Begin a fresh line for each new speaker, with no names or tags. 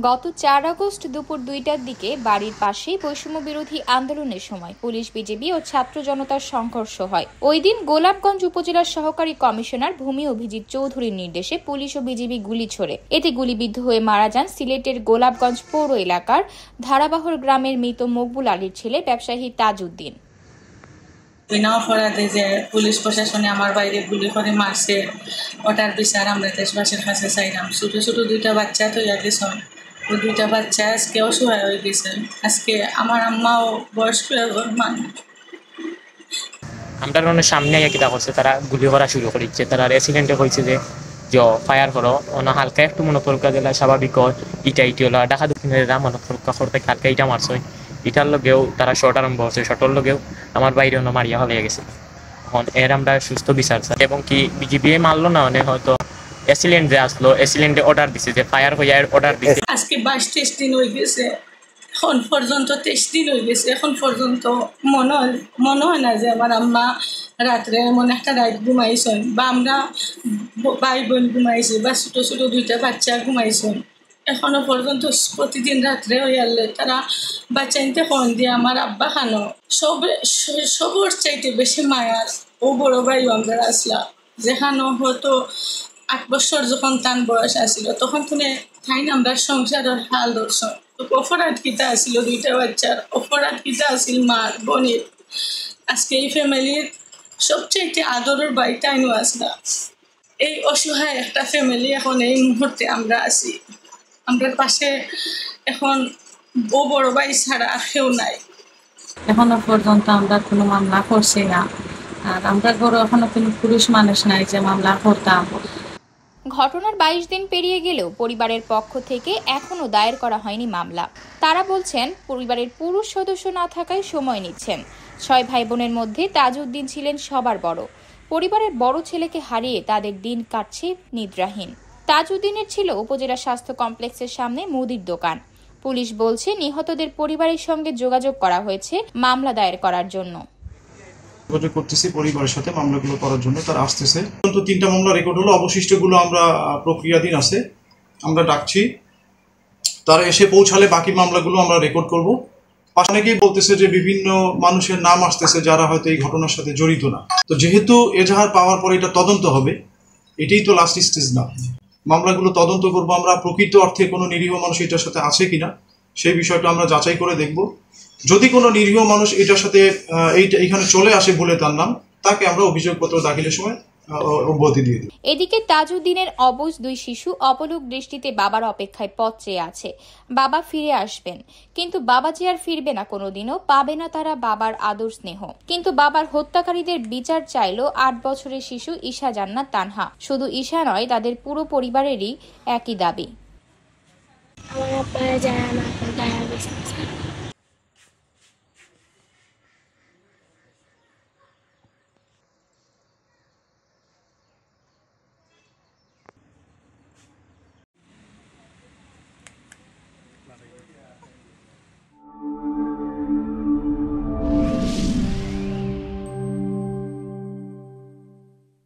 গত ৪ আগস্ট দুপুর ২টার দিকে বাড়ির পাশেই বৈষম্য বিরোধী আন্দোলনের সময় পুলিশ, বিজিবি ও ছাত্র জনতার সংঘর্ষ হয়। ওই দিন গোলাপগঞ্জ উপজেলার সহকারী কমিশনার ভূমি অভিজিৎ চৌধুরীর নির্দেশে পুলিশ ও বিজিবি গুলি ছোড়ে। এতে গুলিবিদ্ধ হয়ে মারা যান সিলেটের গোলাপগঞ্জ পৌর এলাকার ধারাবাহর গ্রামের মৃত মকবুল আলীর ছেলে ব্যবসায়ী তাজউদ্দিন।
বিনা অপরাধে যে পুলিশ প্রশাসনে আমার বাইরে গুলি করে মারছে, ওটার বিচার আমরা দেশবাসীর কাছে চাইলাম। ছোট ছোট দুইটা বাচ্চা তো গেছে, ওই দুইটা বাচ্চা আজকে অসহায় হয়ে গেছে। আজকে আমার আম্মাও বয়স্ক মানুষ।
আমরা সামনে কিতা করছে, তারা গুলি করা শুরু করেছে। তারা রেসিডেন্টে কইছে যে ফায়ার করো, অন্য হালকা একটু মনোপরকা দিলা স্বাভাবিক ইটা হলো ঢাকা দক্ষিণের মনোপরকা করতে হালকা ইটা মারছে। ইটার লগেও তারা শর্ট আরম্ভ হচ্ছে, শর্টর লগেও আমার বাইরে অন্য মারিয়া হলে গেছে। এখন এর আমরা সুস্থ বিচার চাই। এবং কি বিজিবি মারলো না, অনেক হয়তো এসিলেন্ট যে আসলো, এসিলেন্টে অর্ডার দিছে যে ফায়ার হয়ে অর্ডার দিছে।
আজকে 22-23 দিন হয়ে গেছে, এখন পর্যন্ত 23 দিন হয়ে গেছে। এখন পর্যন্ত মনে হয় না যে আমার আম্মা রাত্রে এমন একটা রাত ঘুমাইছেন, বা আমরা ভাই বোন ঘুমাইছি, বা ছোট ছোট দুইটা বাচ্চা ঘুমাইছেন। এখনো পর্যন্ত প্রতিদিন রাত্রে হয়ে আনলে তারা বাচ্চাইতে ফোন দিয়ে আমার আব্বা খানো সবর চাইতে বেশি মায়ার ও বড় ভাই আমরা আসলা, যেখানে হয়তো 8 বছর যখন তার বয়স আসছিল তখন তুমি তাই আমরা সংসারের হাল ধরছ। অপরাধ কিতা আসছিল দুইটা বাচ্চার, অপরাধ কিতা আসিল মার বোনের। আজকে এই ফ্যামিলির সবচেয়ে আদরের বাইটাইনও আসলা। এই অসহায় একটা ফ্যামিলি এখন এই মুহূর্তে আমরা আছি, আমরা পাশে এখন ও বড় ভাই ছাড়া কেউ নাই। এখনো পর্যন্ত আমরা কোনো মামলা করছি না, আর আমরা ঘরে এখনো কোনো পুরুষ মানুষ নাই যে মামলা করতাম।
ঘটনার 22 দিন পেরিয়ে গেলেও পরিবারের পক্ষ থেকে এখনো দায়ের করা হয়নি মামলা। তারা বলছেন পরিবারের পুরুষ সদস্য না থাকায় সময় নিচ্ছেন। 6 ভাই বোনের মধ্যে তাজউদ্দিন ছিলেন সবার বড়। পরিবারের বড় ছেলেকে হারিয়ে তাদের দিন কাটছে নিদ্রাহীন। তাজউদ্দিনের ছিল উপজেলা স্বাস্থ্য কমপ্লেক্সের সামনে মুদির দোকান। পুলিশ বলছে নিহতদের পরিবারের সঙ্গে যোগাযোগ করা হয়েছে মামলা দায়ের করার জন্য।
যোগাযোগ করতেছি পরিবারের সাথে মামলাগুলো করার জন্য, তারা আসতেছে। তো 3টা মামলা রেকর্ড হলো, অবশিষ্টগুলো আমরা প্রক্রিয়াধীন আছে, আমরা ডাকছি। তারা এসে পৌঁছালে বাকি মামলাগুলো আমরা রেকর্ড করব। অনেকেই বলতেছে যে বিভিন্ন মানুষের নাম আসতেছে যারা হয়তো এই ঘটনার সাথে জড়িত না। তো যেহেতু এজাহার পাওয়ার পরে এটা তদন্ত হবে, এটাই তো লাস্ট স্টেজ না। মামলাগুলো তদন্ত করব আমরা, প্রকৃত অর্থে কোনো নিরীহ মানুষ এটার সাথে আছে কিনা সেই বিষয়টা আমরা যাচাই করে দেখব। যদি কোনো নিরীহ মানুষ এটার সাথে এখানে চলে আসে বলে তার নাম, তাকে আমরা অভিযোগপত্র দাখিলের সময় অব্যাহতি দিয়ে দিই।
এদিকে তাজউদ্দিনের অবুঝ 2 শিশু অপলক দৃষ্টিতে বাবার অপেক্ষায় পথ চেয়ে আছে। বাবা ফিরে আসবেন, কিন্তু বাবা যে আর ফিরবে না, কোনোদিনও পাবে না তারা বাবার আদর স্নেহ। কিন্তু বাবার হত্যাকারীদের বিচার চাইল 8 বছরের শিশু ঈশা জান্নাত তানহা। শুধু ঈশা নয়, তাদের পুরো পরিবারেরই একই দাবি।